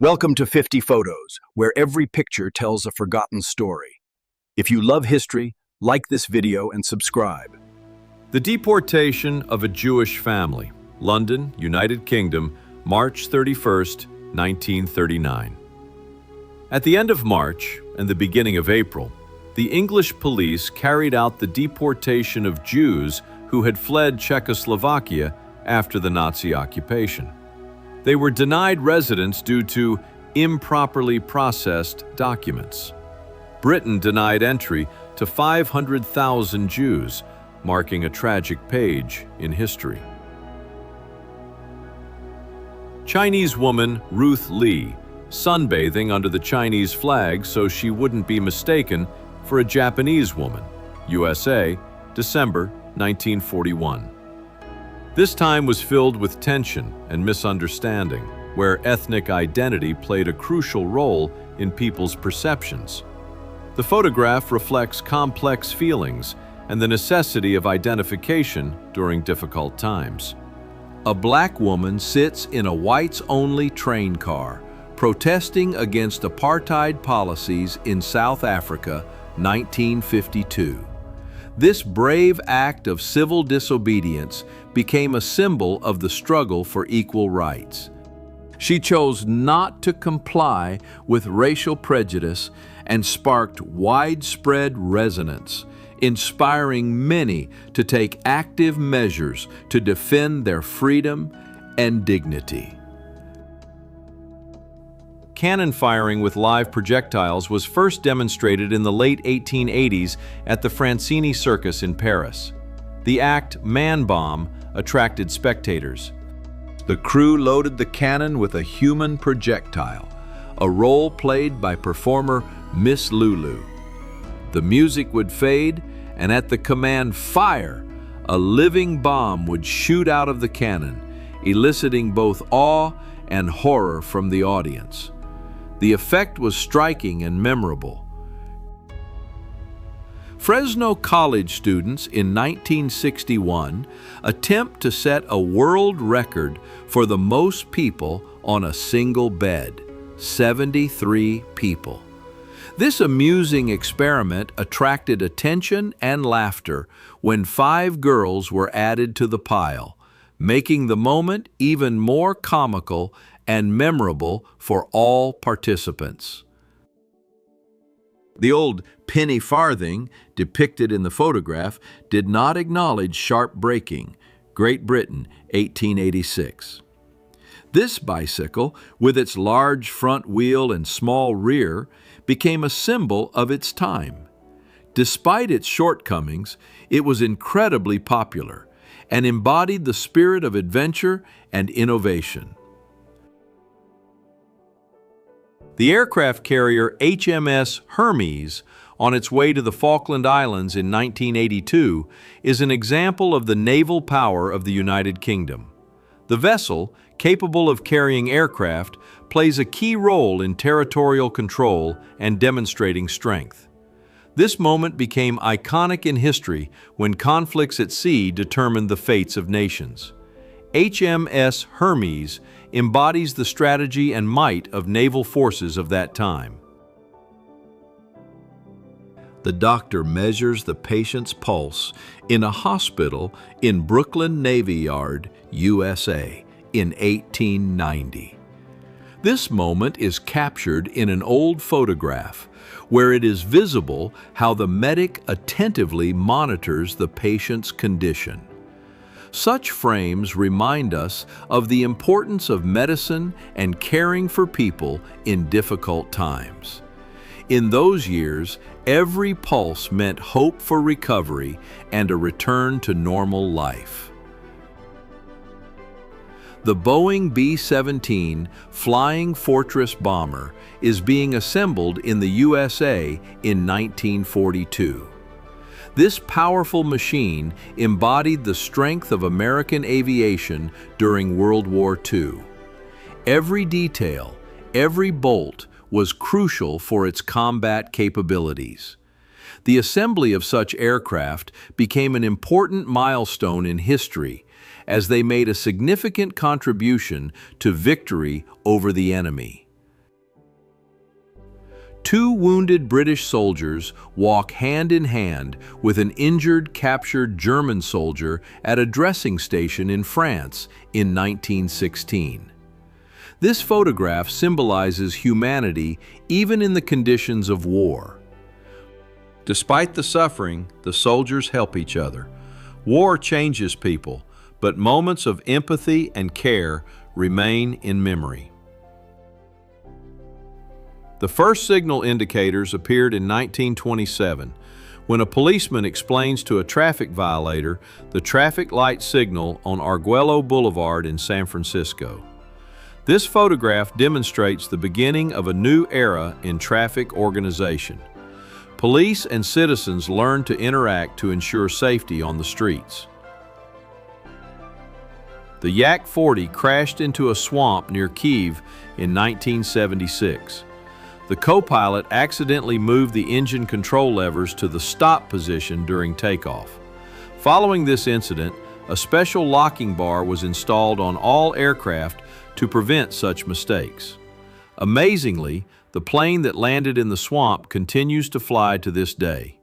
Welcome to 50 Photos, where every picture tells a forgotten story. If you love history, like this video and subscribe. The deportation of a Jewish family, London, United Kingdom, March 31st, 1939. At the end of March and the beginning of April, the English police carried out the deportation of Jews who had fled Czechoslovakia after the Nazi occupation. They were denied residence due to improperly processed documents. Britain denied entry to 500,000 Jews, marking a tragic page in history. Chinese woman Ruth Lee, sunbathing under the Chinese flag so she wouldn't be mistaken for a Japanese woman, USA, December 1941. This time was filled with tension and misunderstanding, where ethnic identity played a crucial role in people's perceptions. The photograph reflects complex feelings and the necessity of identification during difficult times. A black woman sits in a whites-only train car, protesting against apartheid policies in South Africa, 1952. This brave act of civil disobedience became a symbol of the struggle for equal rights. She chose not to comply with racial prejudice and sparked widespread resonance, inspiring many to take active measures to defend their freedom and dignity. Cannon firing with live projectiles was first demonstrated in the late 1880s at the Francini Circus in Paris. The act Man Bomb attracted spectators. The crew loaded the cannon with a human projectile, a role played by performer Miss Lulu. The music would fade, and at the command "Fire!" a living bomb would shoot out of the cannon, eliciting both awe and horror from the audience. The effect was striking and memorable. Fresno College students in 1961 attempt to set a world record for the most people on a single bed, 73 people. This amusing experiment attracted attention and laughter when 5 girls were added to the pile, making the moment even more comical and memorable for all participants. The old penny farthing depicted in the photograph did not acknowledge sharp braking, Great Britain, 1886. This bicycle, with its large front wheel and small rear, became a symbol of its time. Despite its shortcomings, it was incredibly popular and embodied the spirit of adventure and innovation. The aircraft carrier HMS Hermes, on its way to the Falkland Islands in 1982, is an example of the naval power of the United Kingdom. The vessel, capable of carrying aircraft, plays a key role in territorial control and demonstrating strength. This moment became iconic in history when conflicts at sea determined the fates of nations. HMS Hermes embodies the strategy and might of naval forces of that time. The doctor measures the patient's pulse in a hospital in Brooklyn Navy Yard, USA, in 1890. This moment is captured in an old photograph where it is visible how the medic attentively monitors the patient's condition. Such frames remind us of the importance of medicine and caring for people in difficult times. In those years, every pulse meant hope for recovery and a return to normal life. The Boeing B-17 Flying Fortress bomber is being assembled in the USA in 1942. This powerful machine embodied the strength of American aviation during World War II. Every detail, every bolt was crucial for its combat capabilities. The assembly of such aircraft became an important milestone in history as they made a significant contribution to victory over the enemy. Two wounded British soldiers walk hand in hand with an injured, captured German soldier at a dressing station in France in 1916. This photograph symbolizes humanity even in the conditions of war. Despite the suffering, the soldiers help each other. War changes people, but moments of empathy and care remain in memory. The first signal indicators appeared in 1927, when a policeman explains to a traffic violator the traffic light signal on Arguello Boulevard in San Francisco. This photograph demonstrates the beginning of a new era in traffic organization. Police and citizens learned to interact to ensure safety on the streets. The Yak 40 crashed into a swamp near Kyiv in 1976. The co-pilot accidentally moved the engine control levers to the stop position during takeoff. Following this incident, a special locking bar was installed on all aircraft to prevent such mistakes. Amazingly, the plane that landed in the swamp continues to fly to this day.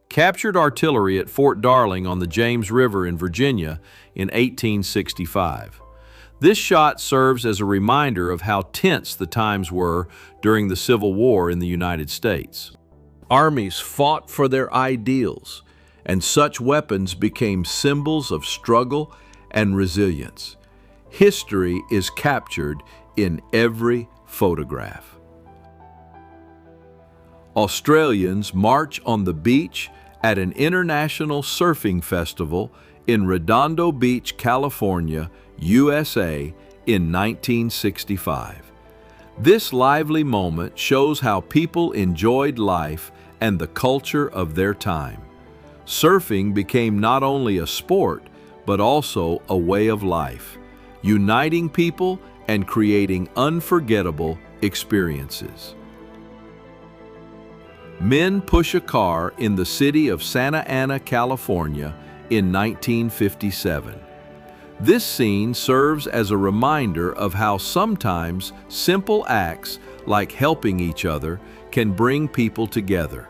Captured artillery at Fort Darling on the James River in Virginia in 1865. This shot serves as a reminder of how tense the times were during the Civil War in the United States. Armies fought for their ideals, and such weapons became symbols of struggle and resilience. History is captured in every photograph. Australians march on the beach at an international surfing festival in Redondo Beach, California, USA in 1965. This lively moment shows how people enjoyed life and the culture of their time. Surfing became not only a sport, but also a way of life, uniting people and creating unforgettable experiences. Men push a car in the city of Santa Ana, California in 1957. This scene serves as a reminder of how sometimes simple acts like helping each other can bring people together.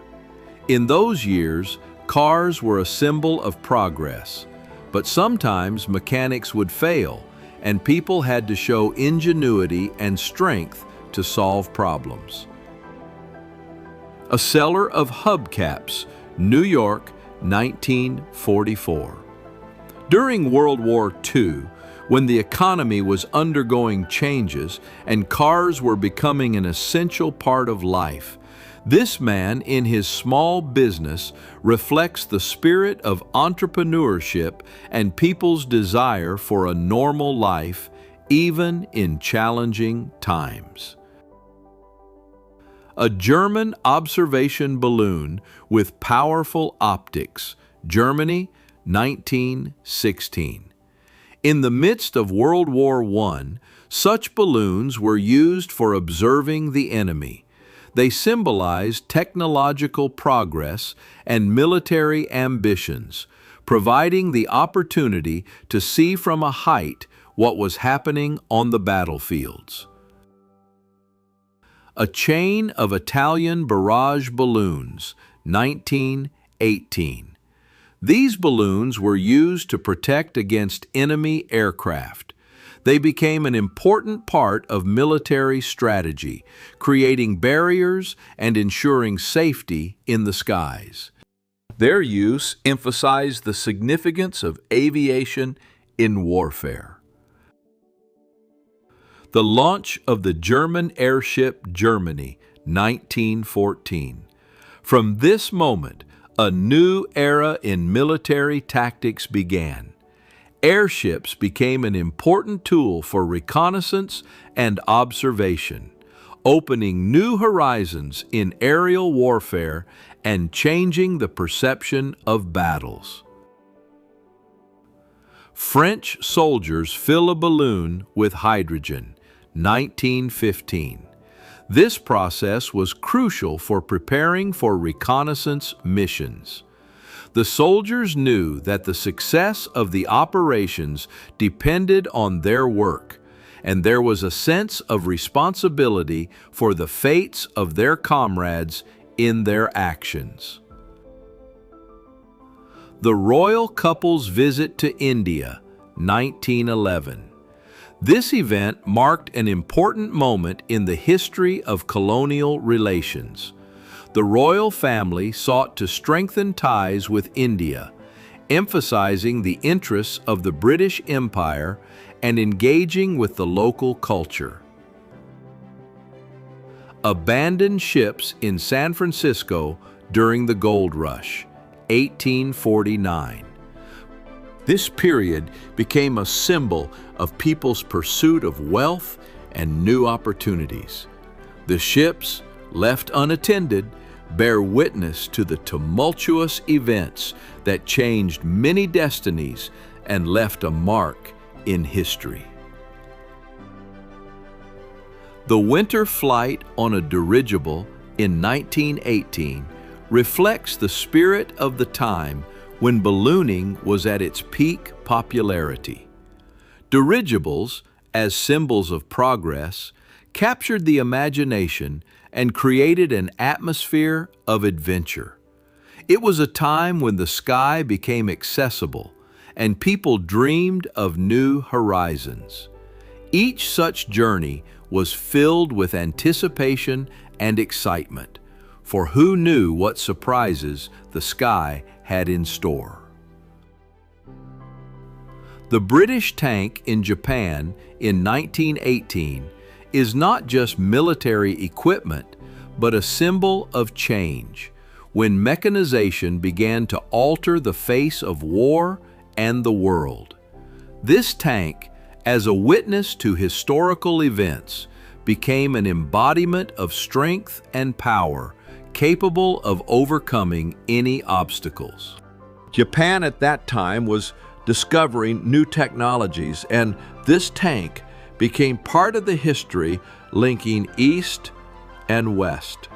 In those years, cars were a symbol of progress, but sometimes mechanics would fail and people had to show ingenuity and strength to solve problems. A seller of hubcaps, New York, 1944. During World War II, when the economy was undergoing changes and cars were becoming an essential part of life, this man in his small business reflects the spirit of entrepreneurship and people's desire for a normal life, even in challenging times. A German observation balloon with powerful optics, Germany, 1916. In the midst of World War I, such balloons were used for observing the enemy. They symbolized technological progress and military ambitions, providing the opportunity to see from a height what was happening on the battlefields. A chain of Italian barrage balloons, 1918. These balloons were used to protect against enemy aircraft. They became an important part of military strategy, creating barriers and ensuring safety in the skies. Their use emphasized the significance of aviation in warfare. The launch of the German airship Germany, 1914. From this moment, a new era in military tactics began. Airships became an important tool for reconnaissance and observation, opening new horizons in aerial warfare and changing the perception of battles. French soldiers fill a balloon with hydrogen, 1915. This process was crucial for preparing for reconnaissance missions. The soldiers knew that the success of the operations depended on their work, and there was a sense of responsibility for the fates of their comrades in their actions. The royal couple's visit to India, 1911. This event marked an important moment in the history of colonial relations. The royal family sought to strengthen ties with India, emphasizing the interests of the British Empire and engaging with the local culture. Abandoned ships in San Francisco during the Gold Rush, 1849. This period became a symbol of people's pursuit of wealth and new opportunities. The ships, left unattended, bear witness to the tumultuous events that changed many destinies and left a mark in history. The winter flight on a dirigible in 1918 reflects the spirit of the time when ballooning was at its peak popularity. Dirigibles, as symbols of progress, captured the imagination and created an atmosphere of adventure. It was a time when the sky became accessible and people dreamed of new horizons. Each such journey was filled with anticipation and excitement, for who knew what surprises the sky had in store. The British tank in Japan in 1918 is not just military equipment, but a symbol of change, when mechanization began to alter the face of war and the world. This tank, as a witness to historical events, became an embodiment of strength and power, capable of overcoming any obstacles. Japan at that time was discovering new technologies, and this tank became part of the history linking East and West.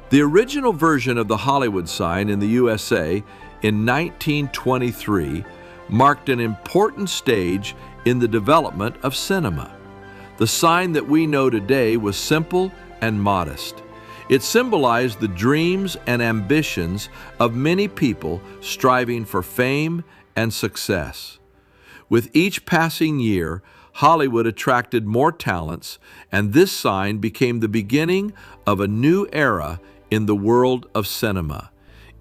The original version of the Hollywood sign in the USA in 1923 marked an important stage in the development of cinema. The sign that we know today was simple and modest. It symbolized the dreams and ambitions of many people striving for fame and success. With each passing year, Hollywood attracted more talents, and this sign became the beginning of a new era in the world of cinema,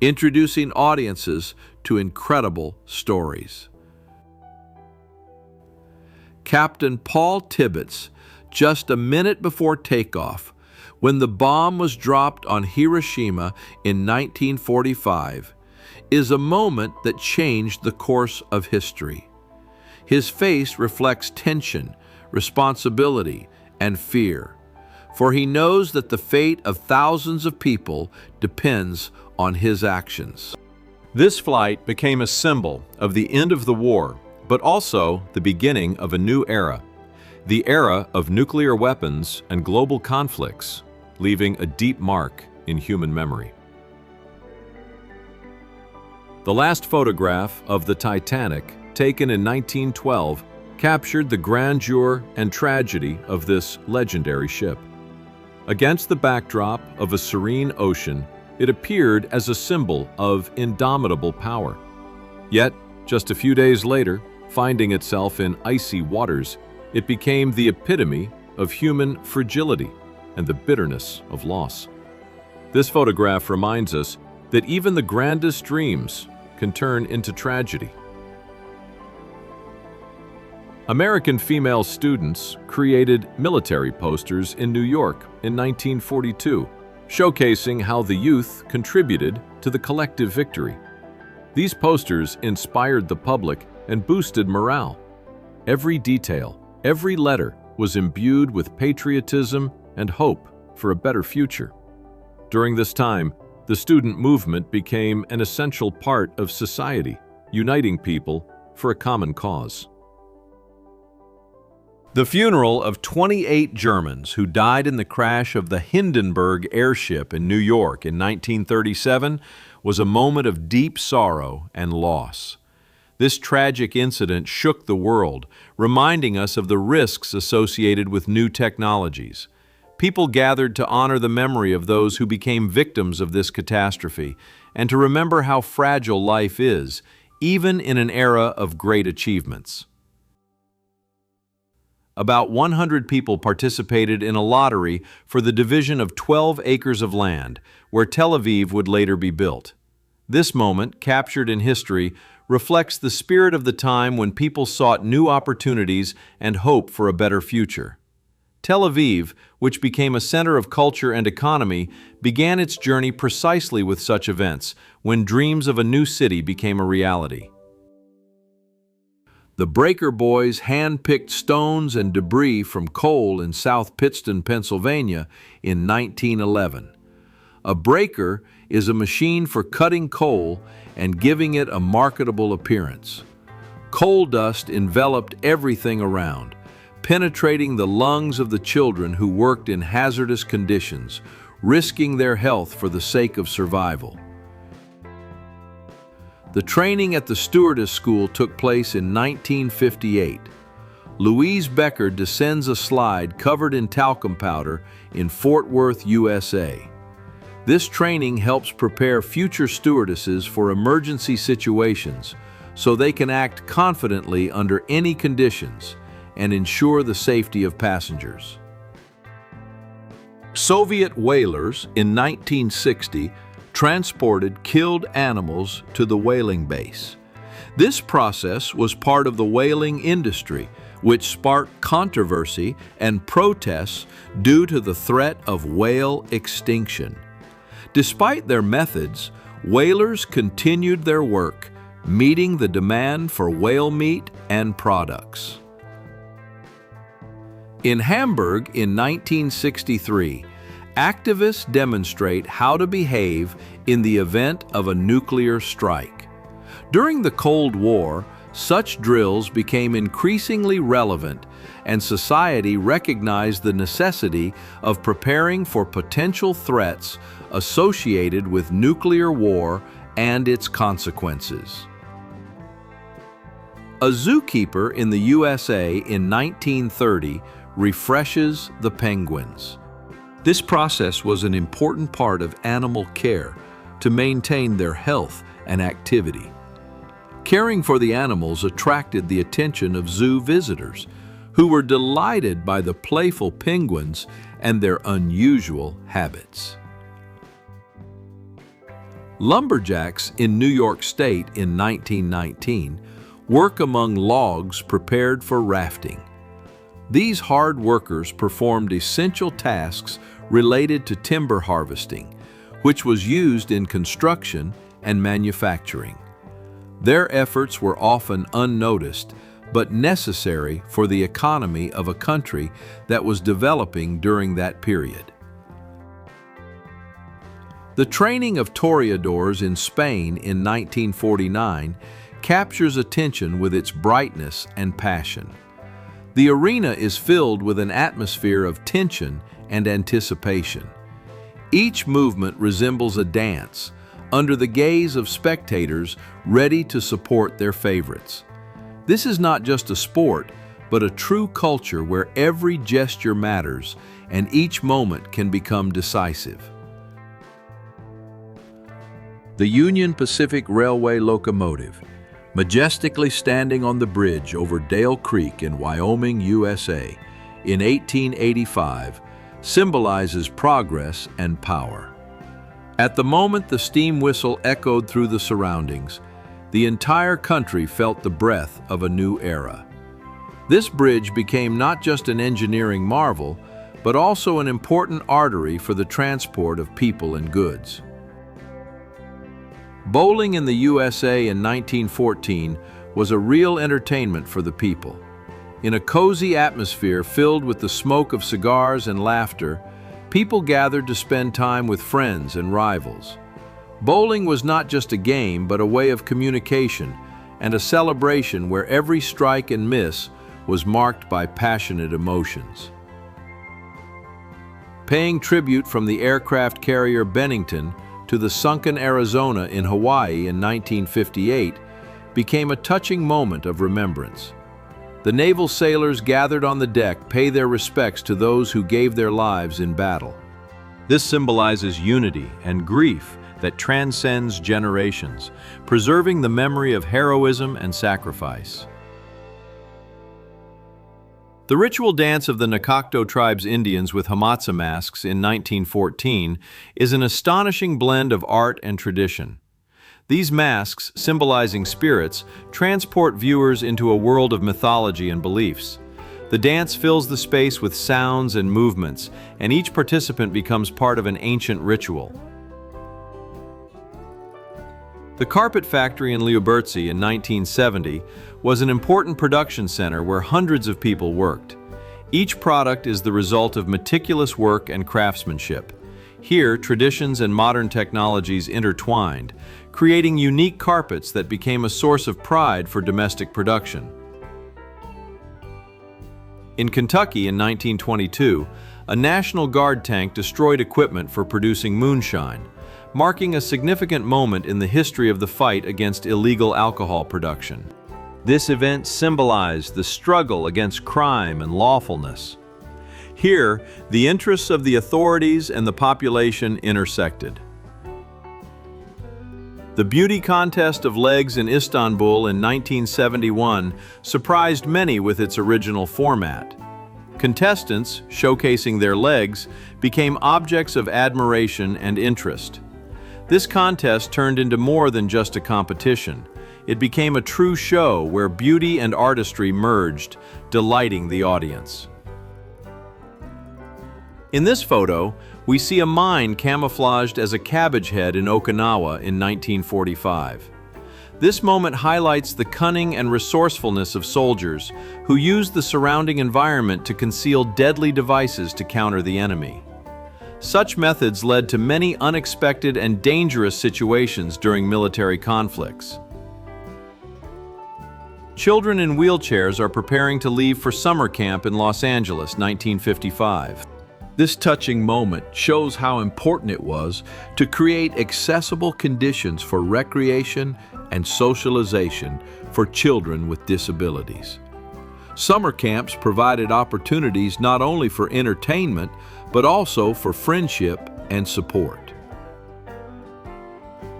introducing audiences to incredible stories. Captain Paul Tibbets, just a minute before takeoff, when the bomb was dropped on Hiroshima in 1945, is a moment that changed the course of history. His face reflects tension, responsibility, and fear, for he knows that the fate of thousands of people depends on his actions. This flight became a symbol of the end of the war, but also the beginning of a new era, the era of nuclear weapons and global conflicts, leaving a deep mark in human memory. The last photograph of the Titanic, taken in 1912, captured the grandeur and tragedy of this legendary ship. Against the backdrop of a serene ocean, it appeared as a symbol of indomitable power. Yet, just a few days later, finding itself in icy waters, it became the epitome of human fragility and the bitterness of loss. This photograph reminds us that even the grandest dreams can turn into tragedy. American female students created military posters in New York in 1942, showcasing how the youth contributed to the collective victory. These posters inspired the public and boosted morale. Every detail, every letter was imbued with patriotism and hope for a better future. During this time, the student movement became an essential part of society, uniting people for a common cause. The funeral of 28 Germans who died in the crash of the Hindenburg airship in New York in 1937 was a moment of deep sorrow and loss. This tragic incident shook the world, reminding us of the risks associated with new technologies. People gathered to honor the memory of those who became victims of this catastrophe and to remember how fragile life is, even in an era of great achievements. About 100 people participated in a lottery for the division of 12 acres of land, where Tel Aviv would later be built. This moment, captured in history, reflects the spirit of the time when people sought new opportunities and hope for a better future. Tel Aviv, which became a center of culture and economy, began its journey precisely with such events, when dreams of a new city became a reality. The Breaker Boys hand-picked stones and debris from coal in South Pittston, Pennsylvania in 1911. A breaker is a machine for cutting coal and giving it a marketable appearance. Coal dust enveloped everything around, penetrating the lungs of the children who worked in hazardous conditions, risking their health for the sake of survival. The training at the stewardess school took place in 1958. Louise Becker descends a slide covered in talcum powder in Fort Worth, USA. This training helps prepare future stewardesses for emergency situations so they can act confidently under any conditions and ensure the safety of passengers. Soviet whalers in 1960 transported killed animals to the whaling base. This process was part of the whaling industry, which sparked controversy and protests due to the threat of whale extinction. Despite their methods, whalers continued their work, meeting the demand for whale meat and products. In Hamburg in 1963, activists demonstrate how to behave in the event of a nuclear strike. During the Cold War, such drills became increasingly relevant, and society recognized the necessity of preparing for potential threats associated with nuclear war and its consequences. A zookeeper in the USA in 1930 refreshes the penguins. This process was an important part of animal care to maintain their health and activity. Caring for the animals attracted the attention of zoo visitors, who were delighted by the playful penguins and their unusual habits. Lumberjacks in New York State in 1919 work among logs prepared for rafting. These hard workers performed essential tasks related to timber harvesting, which was used in construction and manufacturing. Their efforts were often unnoticed, but necessary for the economy of a country that was developing during that period. The training of toreadors in Spain in 1949 captures attention with its brightness and passion. The arena is filled with an atmosphere of tension and anticipation. Each movement resembles a dance, under the gaze of spectators ready to support their favorites. This is not just a sport, but a true culture where every gesture matters and each moment can become decisive. The Union Pacific Railway locomotive, majestically standing on the bridge over Dale Creek in Wyoming, USA, in 1885, symbolizes progress and power. At the moment the steam whistle echoed through the surroundings, the entire country felt the breath of a new era. This bridge became not just an engineering marvel, but also an important artery for the transport of people and goods. Bowling in the USA in 1914 was a real entertainment for the people. In a cozy atmosphere filled with the smoke of cigars and laughter, people gathered to spend time with friends and rivals. Bowling was not just a game, but a way of communication and a celebration where every strike and miss was marked by passionate emotions. Paying tribute from the aircraft carrier Bennington to the sunken Arizona in Hawaii in 1958 became a touching moment of remembrance. The naval sailors gathered on the deck pay their respects to those who gave their lives in battle. This symbolizes unity and grief that transcends generations, preserving the memory of heroism and sacrifice. The ritual dance of the Nakakto tribe's Indians with Hamatsa masks in 1914 is an astonishing blend of art and tradition. These masks, symbolizing spirits, transport viewers into a world of mythology and beliefs. The dance fills the space with sounds and movements, and each participant becomes part of an ancient ritual. The carpet factory in Liubertsy in 1970 was an important production center where hundreds of people worked. Each product is the result of meticulous work and craftsmanship. Here, traditions and modern technologies intertwined, creating unique carpets that became a source of pride for domestic production. In Kentucky in 1922, a National Guard tank destroyed equipment for producing moonshine, marking a significant moment in the history of the fight against illegal alcohol production. This event symbolized the struggle against crime and lawfulness. Here, the interests of the authorities and the population intersected. The beauty contest of legs in Istanbul in 1971 surprised many with its original format. Contestants, showcasing their legs, became objects of admiration and interest. This contest turned into more than just a competition. It became a true show where beauty and artistry merged, delighting the audience. In this photo, we see a mine camouflaged as a cabbage head in Okinawa in 1945. This moment highlights the cunning and resourcefulness of soldiers who used the surrounding environment to conceal deadly devices to counter the enemy. Such methods led to many unexpected and dangerous situations during military conflicts. Children in wheelchairs are preparing to leave for summer camp in Los Angeles, 1955. This touching moment shows how important it was to create accessible conditions for recreation and socialization for children with disabilities. Summer camps provided opportunities not only for entertainment, but also for friendship and support.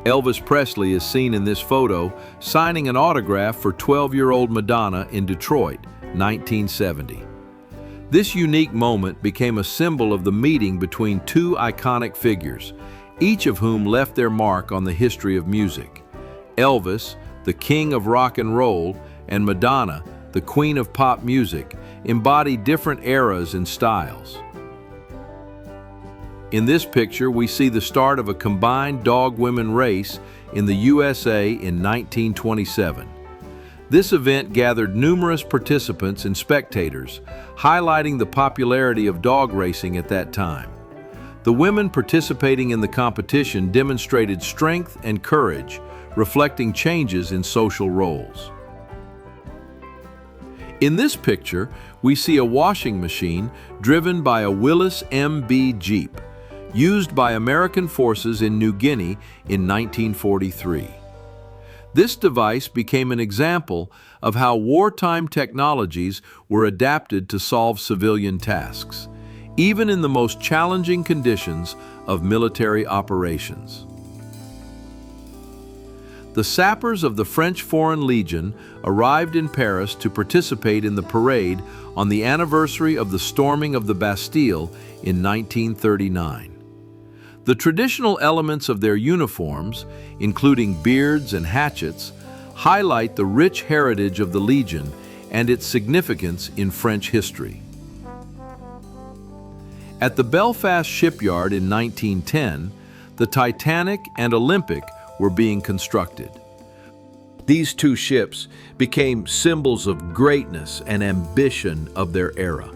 Elvis Presley is seen in this photo signing an autograph for 12-year-old Madonna in Detroit, 1970. This unique moment became a symbol of the meeting between two iconic figures, each of whom left their mark on the history of music. Elvis, the king of rock and roll, and Madonna, the queen of pop music, embody different eras and styles. In this picture, we see the start of a combined dog-women race in the USA in 1927. This event gathered numerous participants and spectators, highlighting the popularity of dog racing at that time. The women participating in the competition demonstrated strength and courage, reflecting changes in social roles. In this picture, we see a washing machine driven by a Willys MB Jeep, used by American forces in New Guinea in 1943. This device became an example of how wartime technologies were adapted to solve civilian tasks, even in the most challenging conditions of military operations. The sappers of the French Foreign Legion arrived in Paris to participate in the parade on the anniversary of the storming of the Bastille in 1939. The traditional elements of their uniforms, including beards and hatchets, highlight the rich heritage of the Legion and its significance in French history. At the Belfast shipyard in 1910, the Titanic and Olympic were being constructed. These two ships became symbols of greatness and ambition of their era.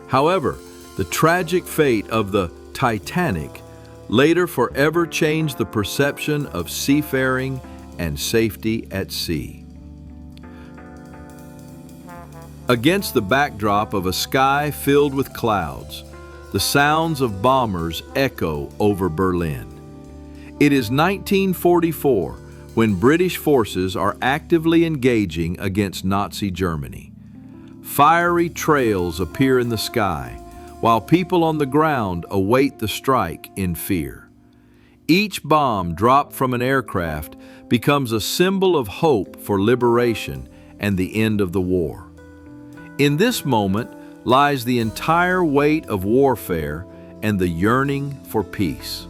However, the tragic fate of the Titanic later forever changed the perception of seafaring and safety at sea. Against the backdrop of a sky filled with clouds, the sounds of bombers echo over Berlin. It is 1944 when British forces are actively engaging against Nazi Germany. Fiery trails appear in the sky, while people on the ground await the strike in fear. Each bomb dropped from an aircraft becomes a symbol of hope for liberation and the end of the war. In this moment lies the entire weight of warfare and the yearning for peace.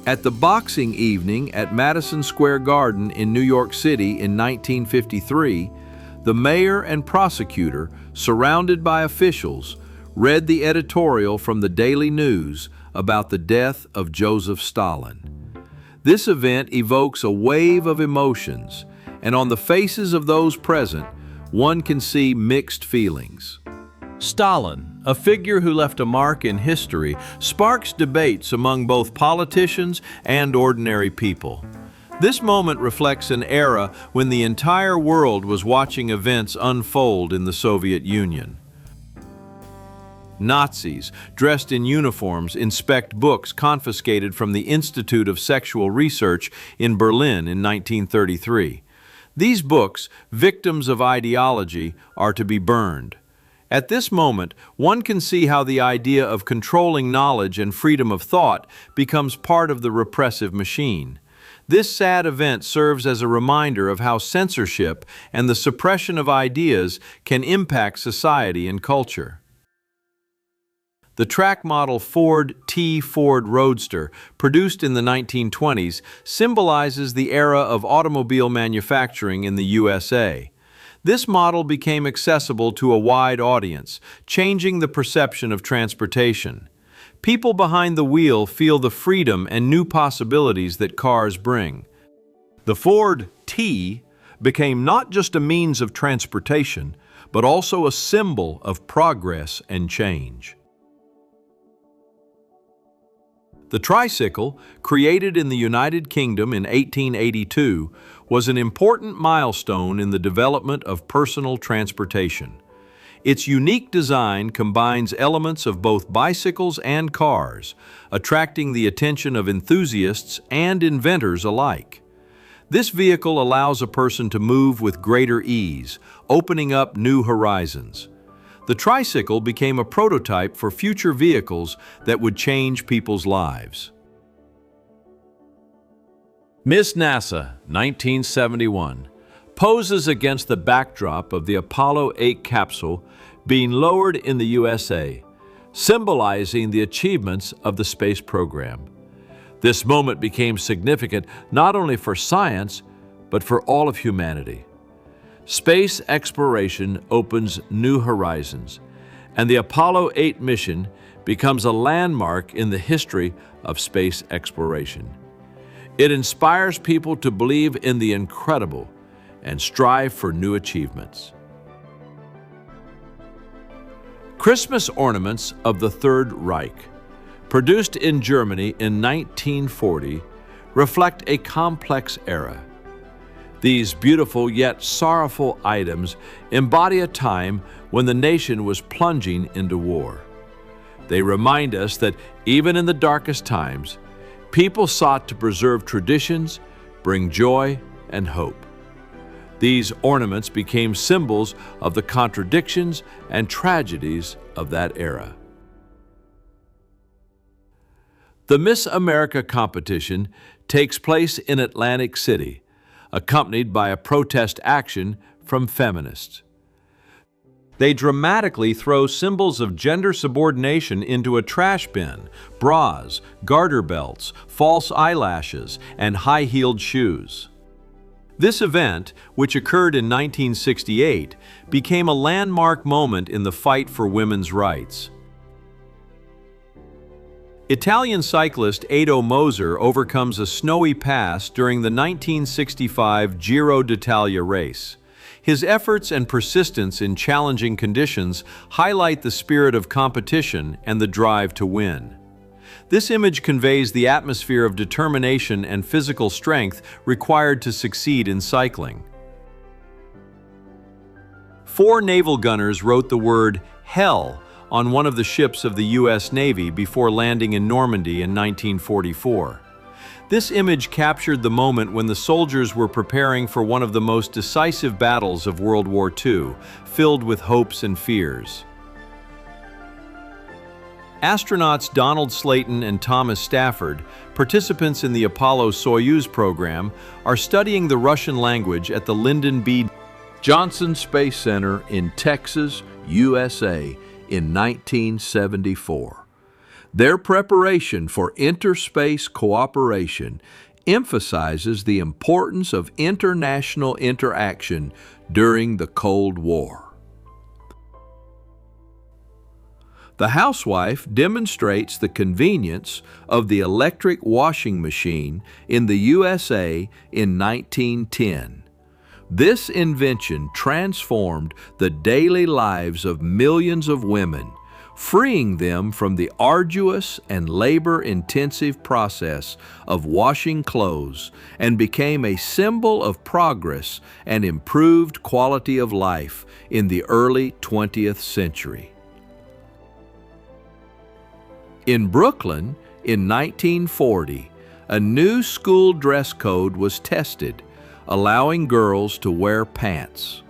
At the boxing evening at Madison Square Garden in New York City in 1953, the mayor and prosecutor, surrounded by officials, read the editorial from the Daily News about the death of Joseph Stalin. This event evokes a wave of emotions, and on the faces of those present, one can see mixed feelings. Stalin, a figure who left a mark in history, sparks debates among both politicians and ordinary people. This moment reflects an era when the entire world was watching events unfold in the Soviet Union. Nazis, dressed in uniforms, inspect books confiscated from the Institute of Sexual Research in Berlin in 1933. These books, victims of ideology, are to be burned. At this moment, one can see how the idea of controlling knowledge and freedom of thought becomes part of the repressive machine. This sad event serves as a reminder of how censorship and the suppression of ideas can impact society and culture. The track model Ford Roadster, produced in the 1920s, symbolizes the era of automobile manufacturing in the USA. This model became accessible to a wide audience, changing the perception of transportation. People behind the wheel feel the freedom and new possibilities that cars bring. The Ford T became not just a means of transportation, but also a symbol of progress and change. The tricycle, created in the United Kingdom in 1882, was an important milestone in the development of personal transportation. Its unique design combines elements of both bicycles and cars, attracting the attention of enthusiasts and inventors alike. This vehicle allows a person to move with greater ease, opening up new horizons. The tricycle became a prototype for future vehicles that would change people's lives. Miss NASA, 1971, poses against the backdrop of the Apollo 8 capsule being lowered in the USA, symbolizing the achievements of the space program. This moment became significant not only for science, but for all of humanity. Space exploration opens new horizons, and the Apollo 8 mission becomes a landmark in the history of space exploration. It inspires people to believe in the incredible and strive for new achievements. Christmas ornaments of the Third Reich, produced in Germany in 1940, reflect a complex era. These beautiful yet sorrowful items embody a time when the nation was plunging into war. They remind us that even in the darkest times, people sought to preserve traditions, bring joy and hope. These ornaments became symbols of the contradictions and tragedies of that era. The Miss America competition takes place in Atlantic City, accompanied by a protest action from feminists. They dramatically throw symbols of gender subordination into a trash bin: bras, garter belts, false eyelashes, and high-heeled shoes. This event, which occurred in 1968, became a landmark moment in the fight for women's rights. Italian cyclist Edo Moser overcomes a snowy pass during the 1965 Giro d'Italia race. His efforts and persistence in challenging conditions highlight the spirit of competition and the drive to win. This image conveys the atmosphere of determination and physical strength required to succeed in cycling. 4 naval gunners wrote the word "Hell" on one of the ships of the U.S. Navy before landing in Normandy in 1944. This image captured the moment when the soldiers were preparing for one of the most decisive battles of World War II, filled with hopes and fears. Astronauts Donald Slayton and Thomas Stafford, participants in the Apollo-Soyuz program, are studying the Russian language at the Lyndon B. Johnson Space Center in Texas, USA, in 1974. Their preparation for interspace cooperation emphasizes the importance of international interaction during the Cold War. The housewife demonstrates the convenience of the electric washing machine in the USA in 1910. This invention transformed the daily lives of millions of women, freeing them from the arduous and labor-intensive process of washing clothes, and became a symbol of progress and improved quality of life in the early 20th century. In Brooklyn, in 1940, a new school dress code was tested, allowing girls to wear pants.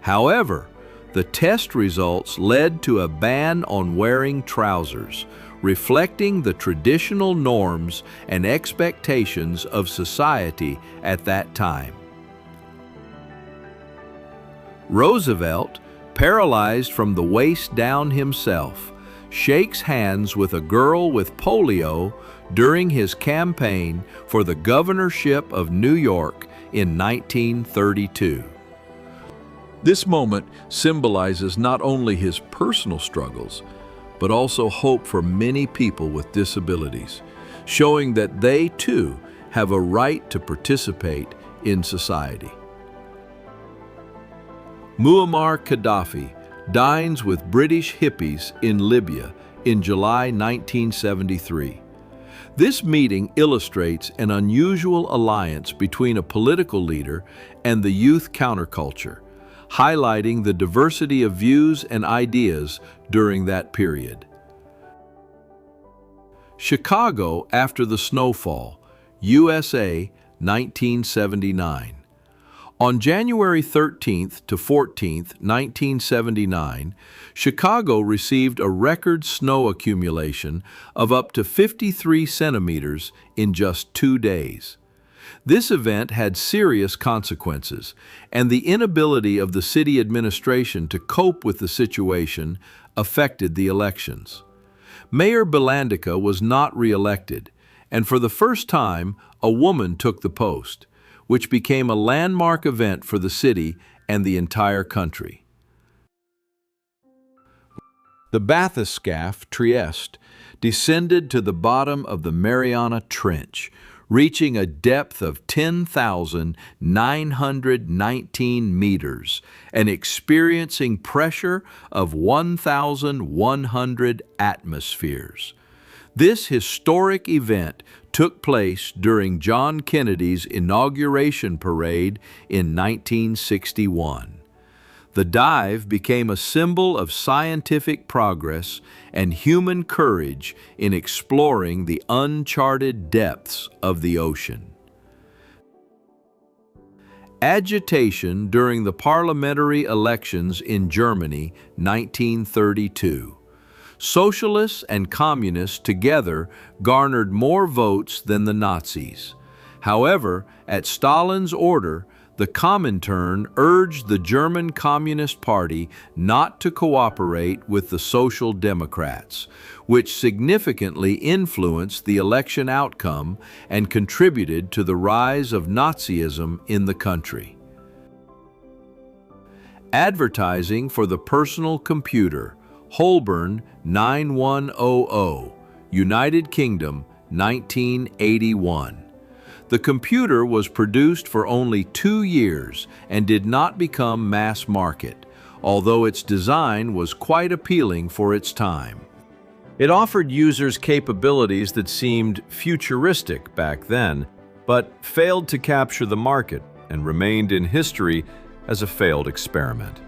However, the test results led to a ban on wearing trousers, reflecting the traditional norms and expectations of society at that time. Roosevelt, paralyzed from the waist down himself, shakes hands with a girl with polio during his campaign for the governorship of New York in 1932. This moment symbolizes not only his personal struggles, but also hope for many people with disabilities, showing that they too have a right to participate in society. Muammar Gaddafi dines with British hippies in Libya in July 1973. This meeting illustrates an unusual alliance between a political leader and the youth counterculture, highlighting the diversity of views and ideas during that period. Chicago after the snowfall, USA, 1979. On January 13th to 14th, 1979, Chicago received a record snow accumulation of up to 53 centimeters in just 2 days. This event had serious consequences, and the inability of the city administration to cope with the situation affected the elections. Mayor Belandica was not re-elected, and for the first time, a woman took the post, which became a landmark event for the city and the entire country. The bathyscaphe Trieste descended to the bottom of the Mariana Trench, reaching a depth of 10,919 meters and experiencing pressure of 1,100 atmospheres. This historic event took place during John Kennedy's inauguration parade in 1961. The dive became a symbol of scientific progress and human courage in exploring the uncharted depths of the ocean. Agitation during the parliamentary elections in Germany, 1932. Socialists and communists together garnered more votes than the Nazis. However, at Stalin's order, the Comintern urged the German Communist Party not to cooperate with the Social Democrats, which significantly influenced the election outcome and contributed to the rise of Nazism in the country. Advertising for the personal computer, Holborn 9100, United Kingdom, 1981. The computer was produced for only 2 years and did not become mass market, although its design was quite appealing for its time. It offered users capabilities that seemed futuristic back then, but failed to capture the market and remained in history as a failed experiment.